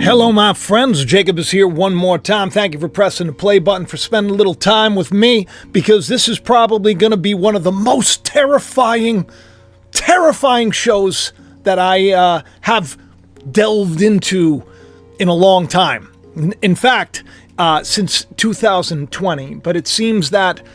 Hello, my friends. Jacob is here one more time. Thank you for pressing the play button, for spending a little time with me, because this is probably going to be one of the most terrifying shows that I have delved into in a long time. In fact, since 2020. But it seems that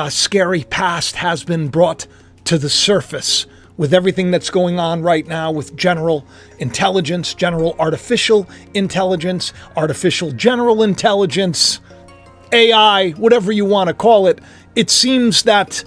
scary past has been brought to the surface with everything that's going on right now with general intelligence, general artificial intelligence, artificial general intelligence, AI, whatever you want to call it. It seems that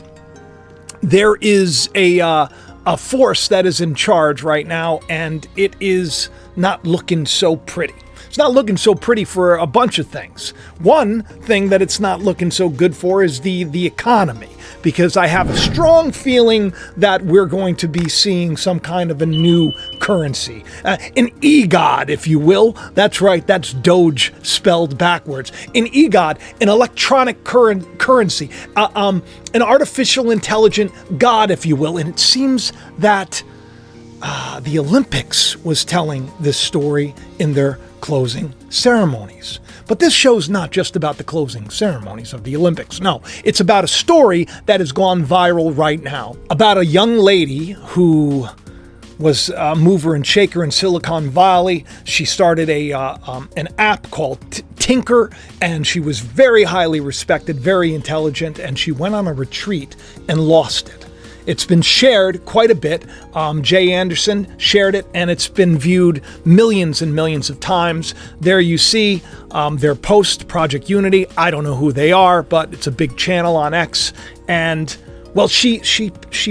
there is a force that is in charge right now, and it is not looking so pretty. It's not looking so pretty for a bunch of things. One thing that it's not looking so good for is the economy, because I have a strong feeling that we're going to be seeing some kind of a new currency. An e-god, if you will. That's right, that's Doge spelled backwards. An e-god, an electronic currency, an artificial intelligent god, if you will. And it seems that the Olympics was telling this story in their closing ceremonies. But this show's not just about the closing ceremonies of the Olympics. No, it's about a story that has gone viral right now, about a young lady who was a mover and shaker in Silicon Valley. She started an app called Tinker, and she was very highly respected, very intelligent, and she went on a retreat and lost it. It's been shared quite a bit. Jay Anderson shared it, and it's been viewed millions and millions of times. There you see their post, Project Unity. I don't know who they are, but it's a big channel on X. And, well, she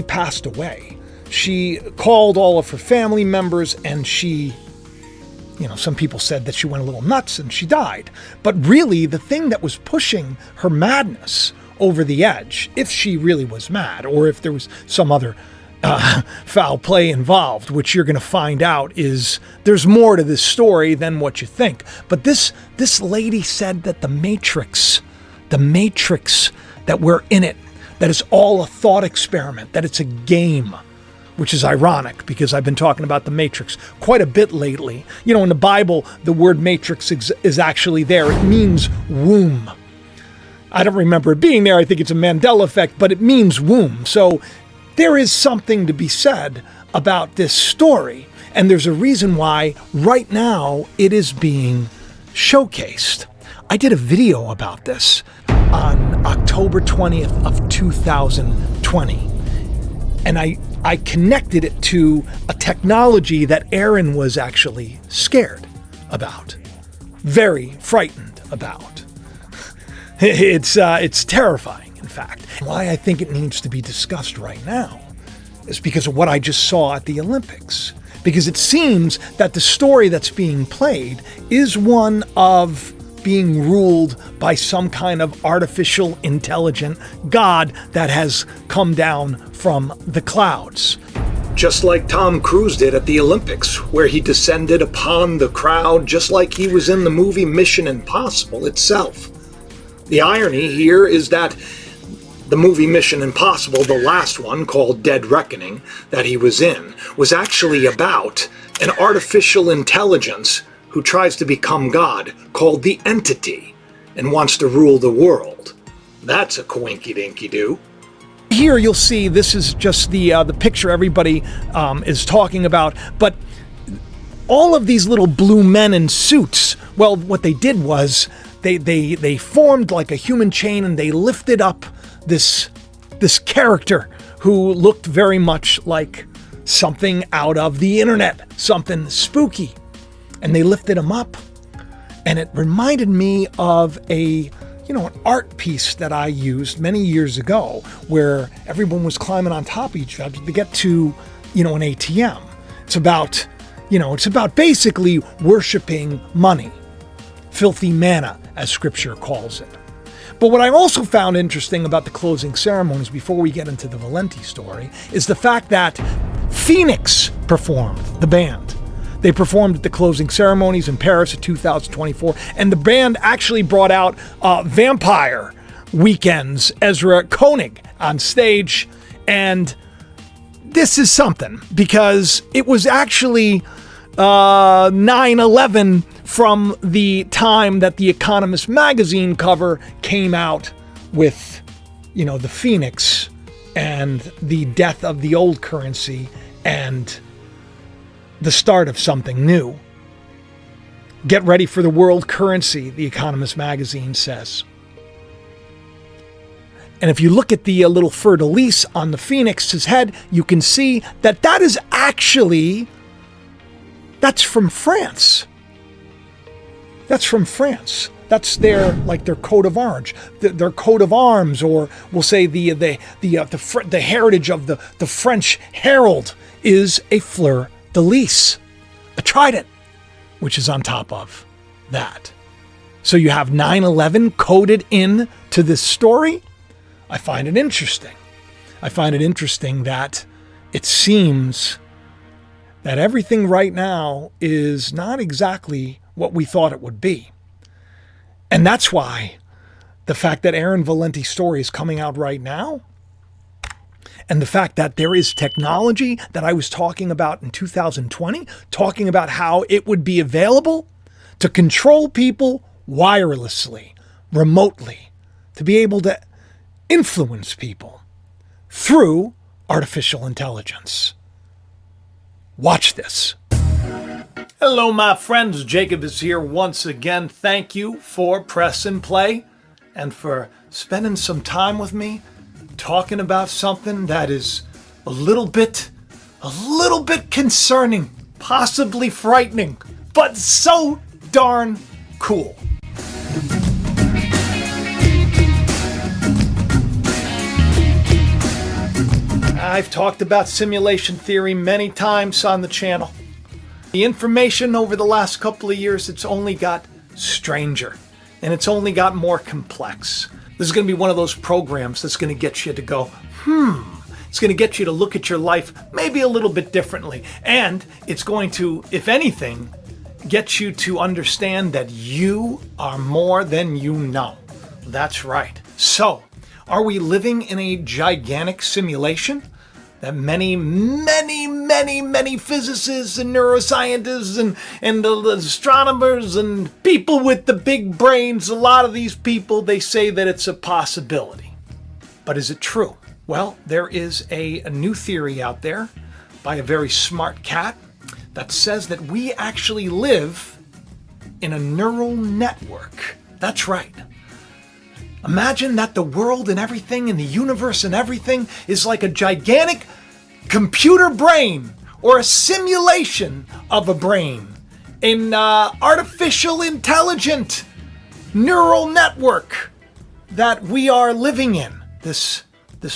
passed away. She called all of her family members, and she, some people said that she went a little nuts and she died. But really, the thing that was pushing her madness over the edge, if she really was mad, or if there was some other foul play involved, which you're going to find out is there's more to this story than what you think. But this lady said that the Matrix that we're in it, that it's all a thought experiment, that it's a game, which is ironic because I've been talking about the Matrix quite a bit lately. In the Bible, the word matrix is actually there. It means womb. I don't remember it being there. I think it's a Mandela effect, but it means womb. So there is something to be said about this story. And there's a reason why right now it is being showcased. I did a video about this on October 20th of 2020. And I connected it to a technology that Aaron was actually scared about, very frightened about. It's terrifying, in fact. Why I think it needs to be discussed right now is because of what I just saw at the Olympics. Because it seems that the story that's being played is one of being ruled by some kind of artificial intelligent god that has come down from the clouds. Just like Tom Cruise did at the Olympics, where he descended upon the crowd just like he was in the movie Mission Impossible itself. The irony here is that the movie Mission Impossible, the last one called Dead Reckoning that he was in, was actually about an artificial intelligence who tries to become God, called the Entity, and wants to rule the world. That's a coinky-dinky-doo. Here you'll see this is just the picture everybody is talking about, but all of these little blue men in suits, well, what they did was they formed like a human chain, and they lifted up this character who looked very much like something out of the internet, something spooky. And they lifted him up, and it reminded me of an art piece that I used many years ago, where everyone was climbing on top of each other to get to, an ATM. It's about basically worshiping money. Filthy manna, as scripture calls it. But what I also found interesting about the closing ceremonies, before we get into the Valenti story, is the fact that Phoenix performed, the band. They performed at the closing ceremonies in Paris in 2024, and the band actually brought out Vampire Weekend's Ezra Koenig on stage. And this is something, because it was actually 9/11 from the time that the Economist magazine cover came out with, the Phoenix and the death of the old currency and the start of something new. Get ready for the world currency, the Economist magazine says. And if you look at the little fleur-de-lis on the Phoenix's head, you can see that is actually, that's from France. That's from France. That's their coat of arms, their coat of arms, or we'll say the heritage of the French herald is a fleur-de-lis, a trident, which is on top of that. So you have 9/11 coded in to this story. I find it interesting. I find it interesting that it seems that everything right now is not exactly what we thought it would be. And that's why the fact that Aaron Valenti's story is coming out right now, and the fact that there is technology that I was talking about in 2020, talking about how it would be available to control people wirelessly, remotely, to be able to influence people through artificial intelligence. Watch this. Hello, my friends. Jacob is here once again. Thank you for press and play and for spending some time with me talking about something that is a little bit concerning, possibly frightening, but so darn cool. I've talked about simulation theory many times on the channel. The information over the last couple of years, it's only got stranger, and it's only got more complex. This is going to be one of those programs that's going to get you to go, It's going to get you to look at your life maybe a little bit differently. And it's going to, if anything, get you to understand that you are more than you know. That's right. So, are we living in a gigantic simulation that many physicists and neuroscientists and the astronomers and people with the big brains, a lot of these people, they say that it's a possibility. But is it true? Well, there is a new theory out there by a very smart cat that says that we actually live in a neural network. That's right. Imagine that the world and everything and the universe and everything is like a gigantic computer brain or a simulation of a brain, an artificial intelligent neural network that we are living in, this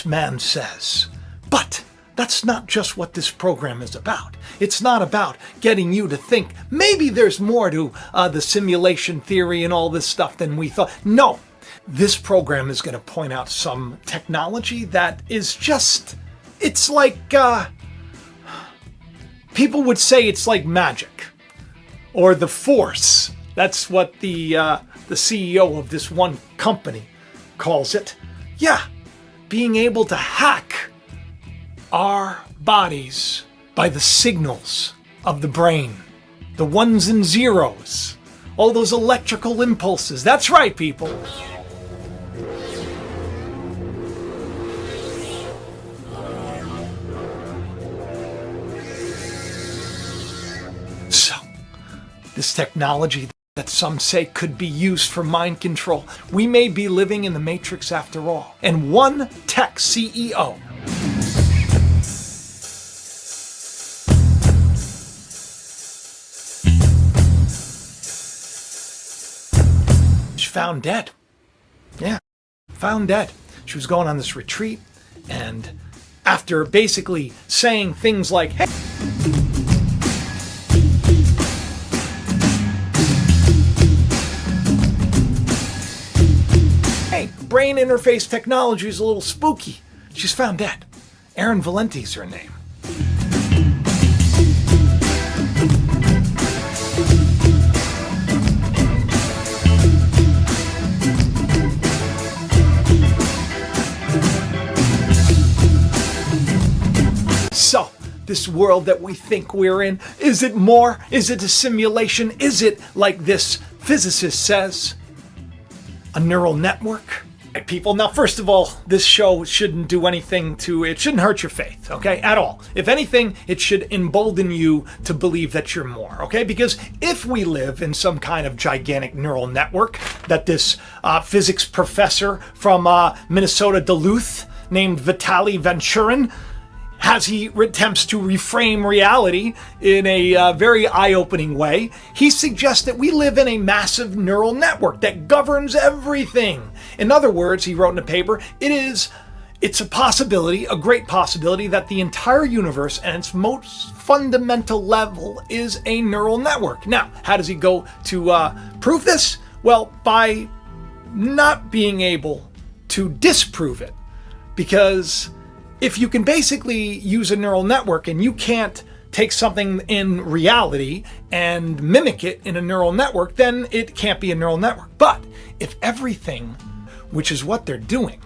man says. But that's not just what this program is about. It's not about getting you to think maybe there's more to the simulation theory and all this stuff than we thought. No. This program is going to point out some technology that is just, it's like, people would say it's like magic or the Force. That's what the CEO of this one company calls it. Yeah, being able to hack our bodies by the signals of the brain, the ones and zeros, all those electrical impulses. That's right, people. This technology that some say could be used for mind control. We may be living in the Matrix after all. And one tech CEO found dead. Yeah, found dead. She was going on this retreat, and after basically saying things like, hey, brain interface technology is a little spooky. She's found dead. Aaron Valenti's her name. So, this this world that we think we're in? Is it more? Is it a simulation? Is it, like this physicist says, a neural network? Right, people, now first of all, this show shouldn't do anything it shouldn't hurt your faith, okay, at all. If anything, it should embolden you to believe that you're more, okay? Because if we live in some kind of gigantic neural network that this physics professor from Minnesota Duluth named Vitaly Venturin, as he attempts to reframe reality in a very eye-opening way, he suggests that we live in a massive neural network that governs everything. In other words, he wrote in a paper, it's a possibility, a great possibility, that the entire universe at its most fundamental level is a neural network. Now, how does he go to prove this? Well, by not being able to disprove it. Because if you can basically use a neural network and you can't take something in reality and mimic it in a neural network, then it can't be a neural network. But if everything, which is what they're doing,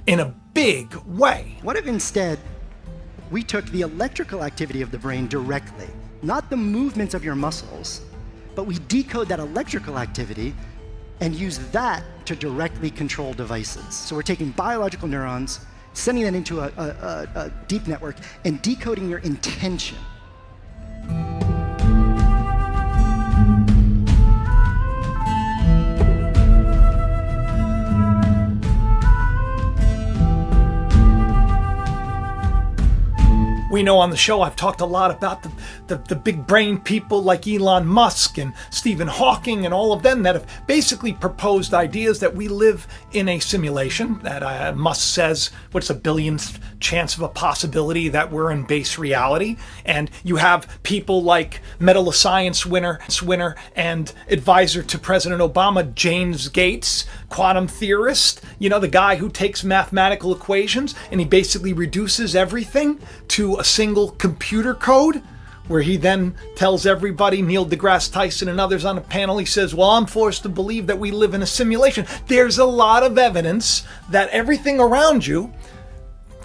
in a big way. What if instead we took the electrical activity of the brain directly, not the movements of your muscles, but we decode that electrical activity and use that to directly control devices. So we're taking biological neurons, sending that into a deep network, and decoding your intention. We know on the show I've talked a lot about the big brain people like Elon Musk and Stephen Hawking and all of them that have basically proposed ideas that we live in a simulation, that Musk says, what's a billionth chance of a possibility that we're in base reality. And you have people like Medal of Science winner and advisor to President Obama, James Gates, quantum theorist, the guy who takes mathematical equations and he basically reduces everything to a single computer code, where he then tells everybody, Neil deGrasse Tyson and others on the panel, he says, well, I'm forced to believe that we live in a simulation. There's a lot of evidence that everything around you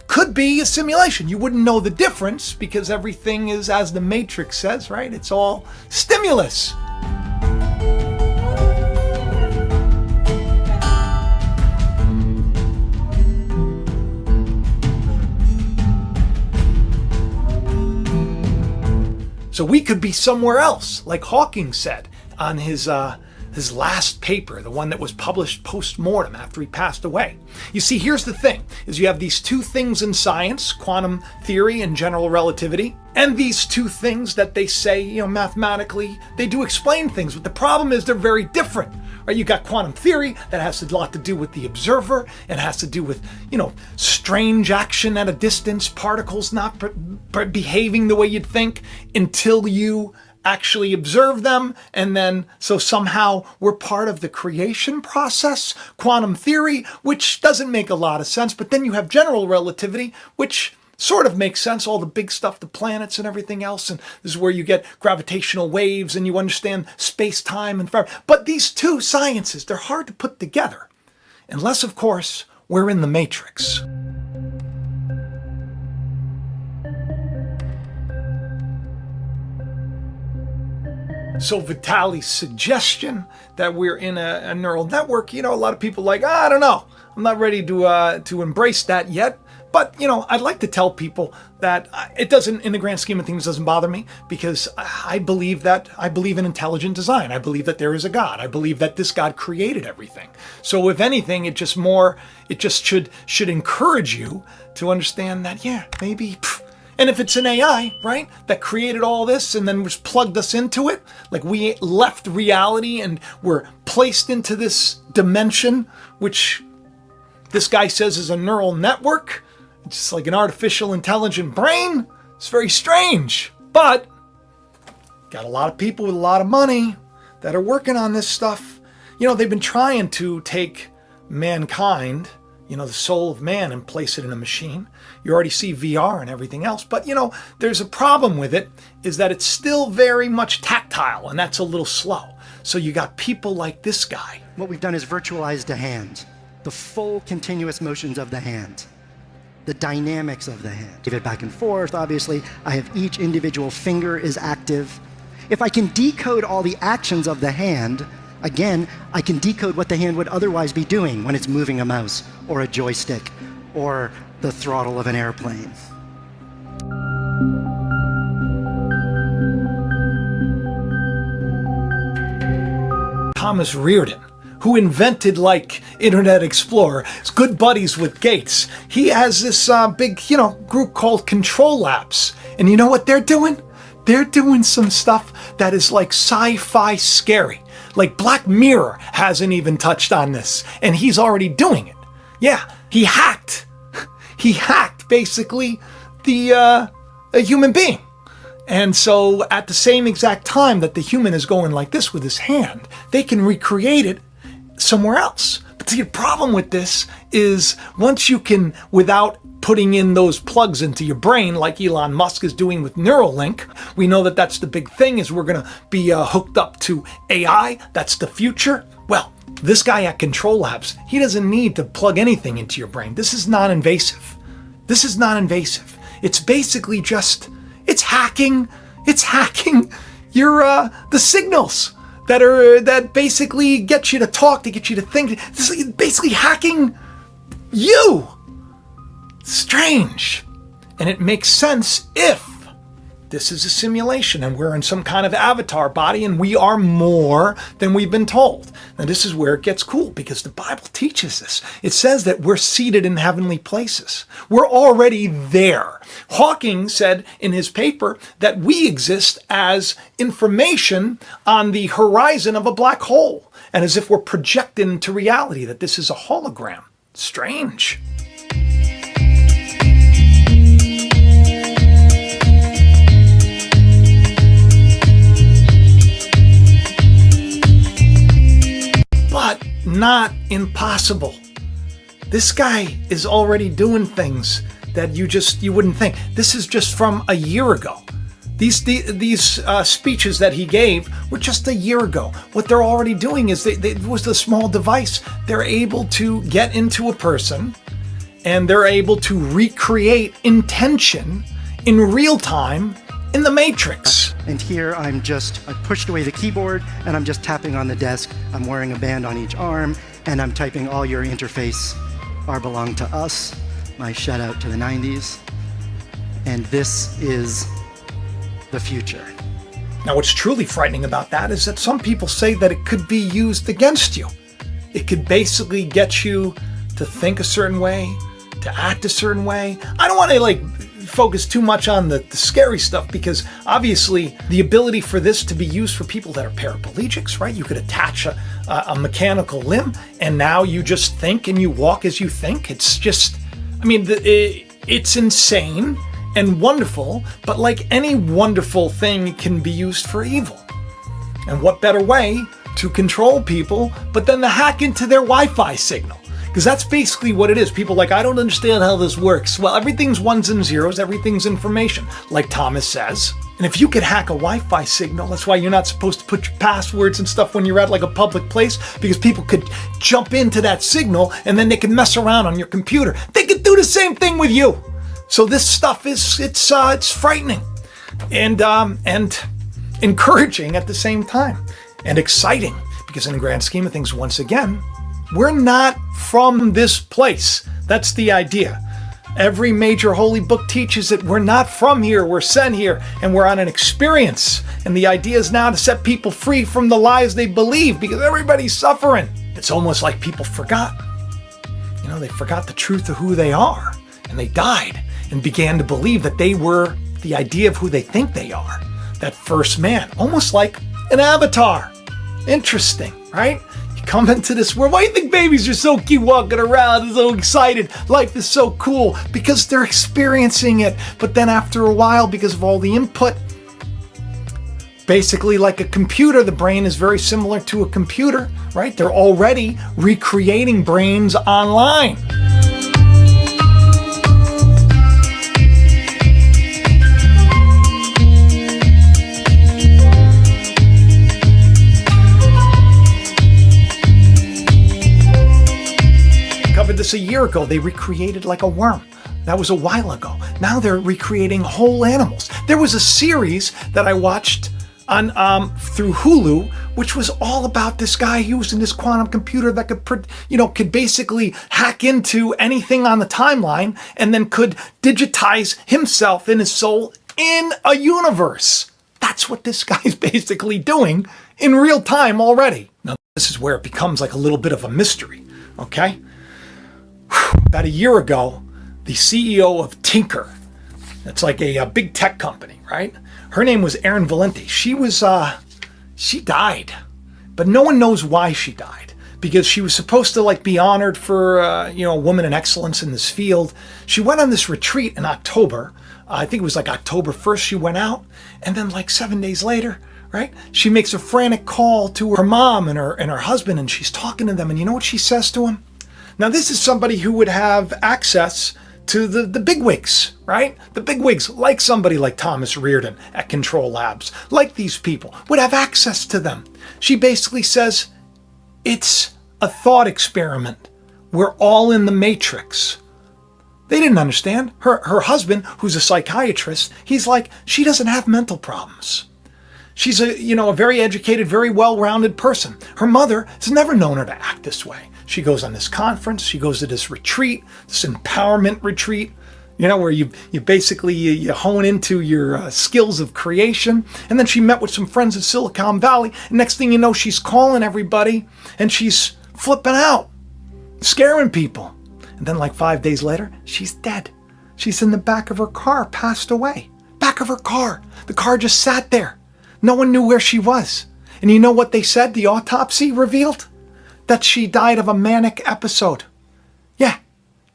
could be a simulation. You wouldn't know the difference because everything is, as the Matrix says, right? It's all stimulus. So we could be somewhere else, like Hawking said on his last paper, the one that was published post-mortem after he passed away. You see, here's the thing, is you have these two things in science, quantum theory and general relativity, and these two things that they say, mathematically, they do explain things, but the problem is they're very different. Right? You got quantum theory that has a lot to do with the observer, and has to do with, strange action at a distance, particles not behaving the way you'd think until you actually observe them, and then so somehow we're part of the creation process. Quantum theory, which doesn't make a lot of sense, but then you have general relativity, which sort of makes sense, all the big stuff, the planets and everything else, and this is where you get gravitational waves and you understand space-time and forever. But these two sciences, they're hard to put together, unless, of course, we're in the Matrix. So Vitaly's suggestion that we're in a neural network, a lot of people are like, I don't know, I'm not ready to embrace that yet. But, I'd like to tell people that it doesn't, in the grand scheme of things, doesn't bother me, because I believe in intelligent design. I believe that there is a God. I believe that this God created everything. So if anything, it just should encourage you to understand that, maybe, and if it's an AI, right, that created all this and then just plugged us into it, like we left reality and were placed into this dimension, which this guy says is a neural network, just like an artificial intelligent brain. It's very strange, but got a lot of people with a lot of money that are working on this stuff. They've been trying to take mankind, the soul of man, and place it in a machine. You already see VR and everything else, but there's a problem with it, is that it's still very much tactile, and that's a little slow. So you got people like this guy. What we've done is virtualized a hand, the full continuous motions of the hand. the dynamics of the hand. Give it back and forth, obviously. I have each individual finger is active. If I can decode all the actions of the hand, again, I can decode what the hand would otherwise be doing when it's moving a mouse or a joystick or the throttle of an airplane. Thomas Reardon, who invented like Internet Explorer, is good buddies with Gates. He has this big, group called Control Labs. And you know what they're doing? They're doing some stuff that is like sci-fi scary. Like Black Mirror hasn't even touched on this, and he's already doing it. Yeah, he hacked. He hacked basically a human being. And so at the same exact time that the human is going like this with his hand, they can recreate it somewhere else. But the problem with this is once you can, without putting in those plugs into your brain like Elon Musk is doing with Neuralink, we know that that's the big thing, is we're going to be hooked up to AI. That's the future. Well, this guy at Control Labs, he doesn't need to plug anything into your brain. This is non-invasive. This is non-invasive. It's basically just, it's hacking your the signals that basically get you to talk, to get you to think. This is basically hacking you. Strange. And it makes sense if this is a simulation and we're in some kind of avatar body and we are more than we've been told. Now this is where it gets cool, because the Bible teaches this. It says that we're seated in heavenly places. We're already there. Hawking said in his paper that we exist as information on the horizon of a black hole, and as if we're projected into reality, that this is a hologram. Strange. But not impossible. This guy is already doing things that you wouldn't think. This is just from a year ago. These speeches that he gave were just a year ago. What they're already doing is it was a small device. They're able to get into a person and they're able to recreate intention in real time in the Matrix. And here I pushed away the keyboard and I'm just tapping on the desk. I'm wearing a band on each arm and I'm typing all your interface are belong to us. My shout out to the 90s. And this is the future. Now what's truly frightening about that is that some people say that it could be used against you. It could basically get you to think a certain way, to act a certain way. I don't want to focus too much on the scary stuff, because obviously the ability for this to be used for people that are paraplegics, right? You could attach a mechanical limb and now you just think and you walk as you think. It's just, it's insane and wonderful, but like any wonderful thing, it can be used for evil. And what better way to control people but then to hack into their Wi-Fi signal? Because that's basically what it is. People are like, I don't understand how this works. Well, everything's ones and zeros, everything's information, like Thomas says. And if you could hack a Wi-Fi signal, that's why you're not supposed to put your passwords and stuff when you're at like a public place, because people could jump into that signal and then they can mess around on your computer. They could do the same thing with you. So this stuff it's frightening and encouraging at the same time, and exciting, because in the grand scheme of things, once again, we're not from this place. That's the idea. Every major holy book teaches that we're not from here, we're sent here, and we're on an experience. And the idea is now to set people free from the lies they believe, because everybody's suffering. It's almost like people forgot. They forgot the truth of who they are, and they died and began to believe that they were the idea of who they think they are. That first man, almost like an avatar. Interesting, right? Come into this world. Why do you think babies are so cute walking around, so excited? Life is so cool because they're experiencing it. But then after a while, because of all the input, basically like a computer, the brain is very similar to a computer, right? They're already recreating brains online. This a year ago, they recreated like a worm. That was a while ago. Now they're recreating whole animals. There was a series that I watched on through Hulu, which was all about this guy using this quantum computer that could basically hack into anything on the timeline and then could digitize himself and his soul in a universe. That's what this guy's basically doing in real time already. Now, this is where it becomes like a little bit of a mystery, okay? About a year ago, the CEO of Tinker, that's like a big tech company, right? Her name was Erin Valenti. She died, but no one knows why she died, because she was supposed to be honored for, a woman in excellence in this field. She went on this retreat in October. I think it was October 1st she went out, and then 7 days later, right? She makes a frantic call to her mom and her husband, and she's talking to them, and you know what she says to them? Now, this is somebody who would have access to the bigwigs, right? The bigwigs, like somebody like Thomas Reardon at Control Labs, like these people, would have access to them. She basically says, it's a thought experiment. We're all in the matrix. They didn't understand. Her husband, who's a psychiatrist, he's like, she doesn't have mental problems. She's a very educated, very well-rounded person. Her mother has never known her to act this way. She goes on this conference, she goes to this retreat, this empowerment retreat, where you basically you hone into your skills of creation. And then she met with some friends in Silicon Valley. And next thing you know, she's calling everybody and she's flipping out, scaring people. And then 5 days later, she's dead. She's in the back of her car, passed away. Back of her car. The car just sat there. No one knew where she was. And you know what they said? The autopsy revealed that she died of a manic episode. Yeah,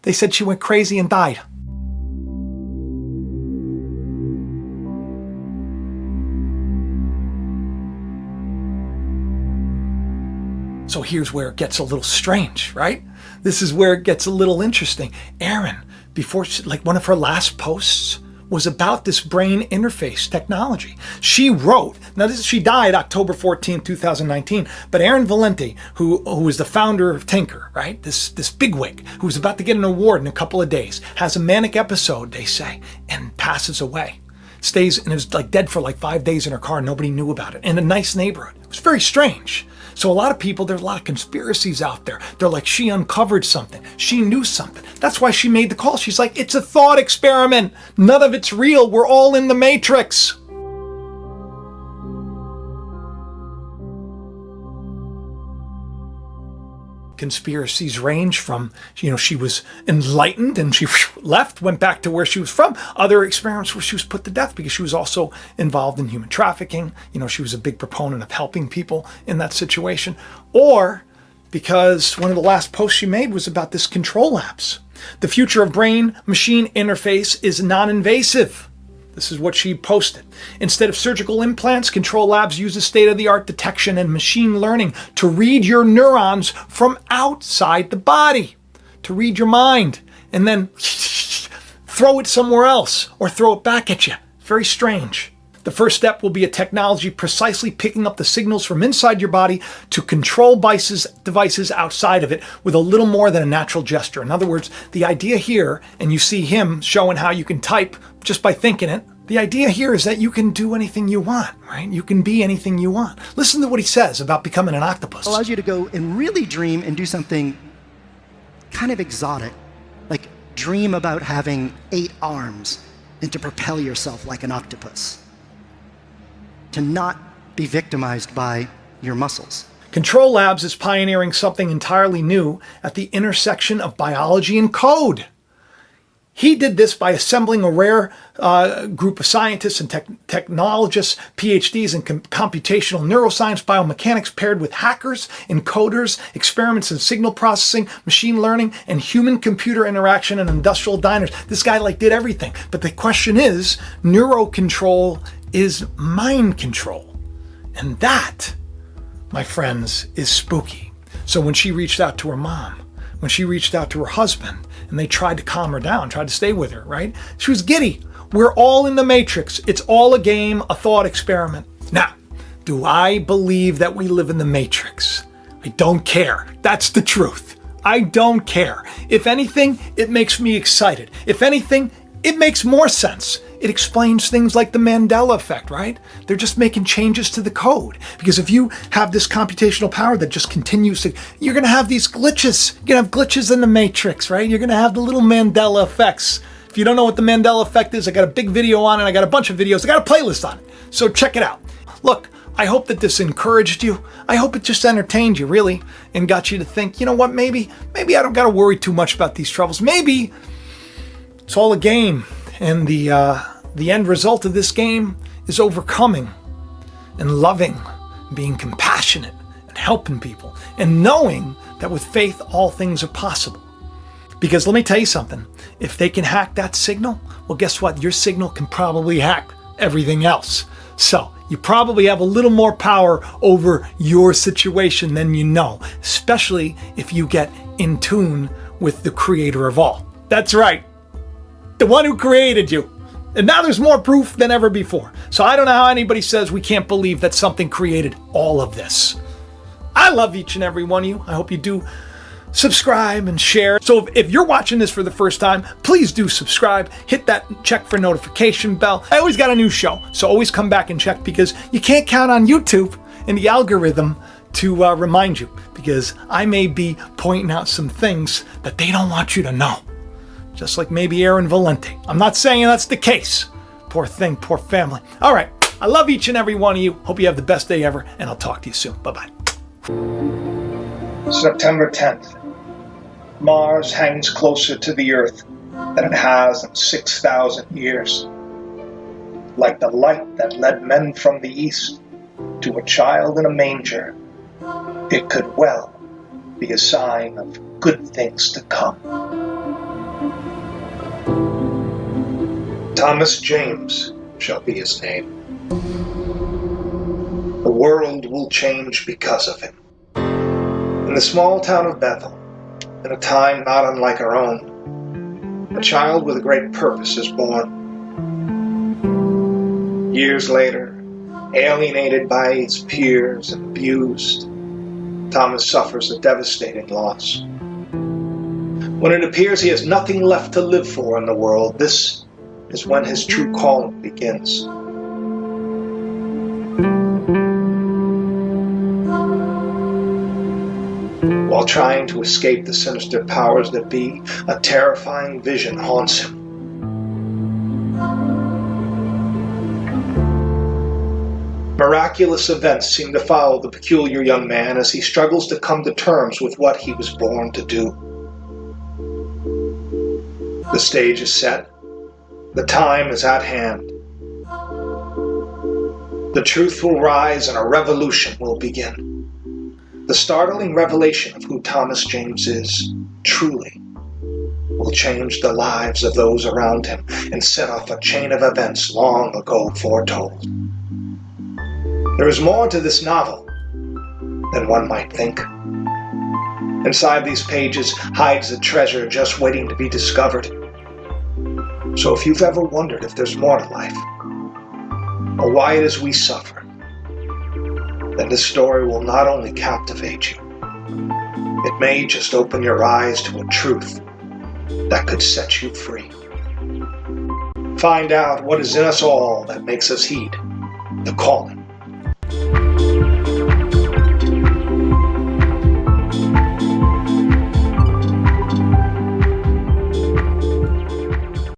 they said she went crazy and died. So here's where it gets a little strange, right? This is where it gets a little interesting. Erin, before one of her last posts was about this brain interface technology. She wrote, she died October 14, 2019, but Erin Valenti, who was the founder of Tinker, right? This bigwig, who was about to get an award in a couple of days, has a manic episode, they say, and passes away. Stays and is dead for 5 days in her car. Nobody knew about it. In a nice neighborhood. It was very strange. So a lot of people, there's a lot of conspiracies out there. They're like, she uncovered something. She knew something. That's why she made the call. She's like, it's a thought experiment. None of it's real. We're all in the matrix. Conspiracies range from, she was enlightened and she left, went back to where she was from. Other experiments where she was put to death because she was also involved in human trafficking. She was a big proponent of helping people in that situation. Or because one of the last posts she made was about this Control Labs. The future of brain-machine interface is non-invasive. This is what she posted. Instead of surgical implants, Control Labs uses state-of-the-art detection and machine learning to read your neurons from outside the body, to read your mind, and then throw it somewhere else or throw it back at you. Very strange. The first step will be a technology precisely picking up the signals from inside your body to control devices outside of it with a little more than a natural gesture. In other words, the idea here, and you see him showing how you can type just by thinking it, the idea here is that you can do anything you want, right? You can be anything you want. Listen to what he says about becoming an octopus. It allows you to go and really dream and do something kind of exotic, like dream about having 8 arms and to propel yourself like an octopus. To not be victimized by your muscles. Control Labs is pioneering something entirely new at the intersection of biology and code. He did this by assembling a rare group of scientists and technologists, PhDs in computational neuroscience, biomechanics, paired with hackers, encoders, experiments in signal processing, machine learning, and human-computer interaction and industrial dyners. This guy did everything. But the question is, neurocontrol is mind control. And that, my friends, is spooky. So when she reached out to her mom, when she reached out to her husband, and they tried to calm her down, tried to stay with her, right? She was giddy. We're all in the matrix. It's all a game, a thought experiment. Now, do I believe that we live in the matrix? I don't care. That's the truth. I don't care. If anything, it makes me excited. If anything, it makes more sense. It explains things like the Mandela effect, right? They're just making changes to the code. Because if you have this computational power that just continues to, you're going to have these glitches. You're going to have glitches in the matrix, right? You're going to have the little Mandela effects. If you don't know what the Mandela effect is, I got a big video on it. I got a bunch of videos. I got a playlist on it. So check it out. Look, I hope that this encouraged you. I hope it just entertained you, really, and got you to think, you know what, maybe I don't got to worry too much about these troubles. Maybe it's all a game. And the end result of this game is overcoming and loving, being compassionate and helping people, and knowing that with faith, all things are possible. Because let me tell you something, if they can hack that signal, well, guess what? Your signal can probably hack everything else. So you probably have a little more power over your situation than you know, especially if you get in tune with the creator of all. That's right. The one who created you. And now there's more proof than ever before. So I don't know how anybody says we can't believe that something created all of this. I love each and every one of you. I hope you do subscribe and share. So if you're watching this for the first time, please do subscribe. Hit that check for notification bell. I always got a new show, so always come back and check, because you can't count on YouTube and the algorithm to remind you, because I may be pointing out some things that they don't want you to know. Just like maybe Aaron Valente. I'm not saying that's the case. Poor thing, poor family. All right. I love each and every one of you. Hope you have the best day ever, and I'll talk to you soon. Bye-bye. September 10th. Mars hangs closer to the Earth than it has in 6,000 years. Like the light that led men from the East to a child in a manger, it could well be a sign of good things to come. Thomas James shall be his name. The world will change because of him. In the small town of Bethel, in a time not unlike our own, a child with a great purpose is born. Years later, alienated by his peers and abused, Thomas suffers a devastating loss. When it appears he has nothing left to live for in the world, this is when his true calling begins. While trying to escape the sinister powers that be, a terrifying vision haunts him. Miraculous events seem to follow the peculiar young man as he struggles to come to terms with what he was born to do. The stage is set. The time is at hand. The truth will rise and a revolution will begin. The startling revelation of who Thomas James is, truly, will change the lives of those around him and set off a chain of events long ago foretold. There is more to this novel than one might think. Inside these pages hides a treasure just waiting to be discovered. So if you've ever wondered if there's more to life, or why it is we suffer, then this story will not only captivate you, it may just open your eyes to a truth that could set you free. Find out what is in us all that makes us heed the calling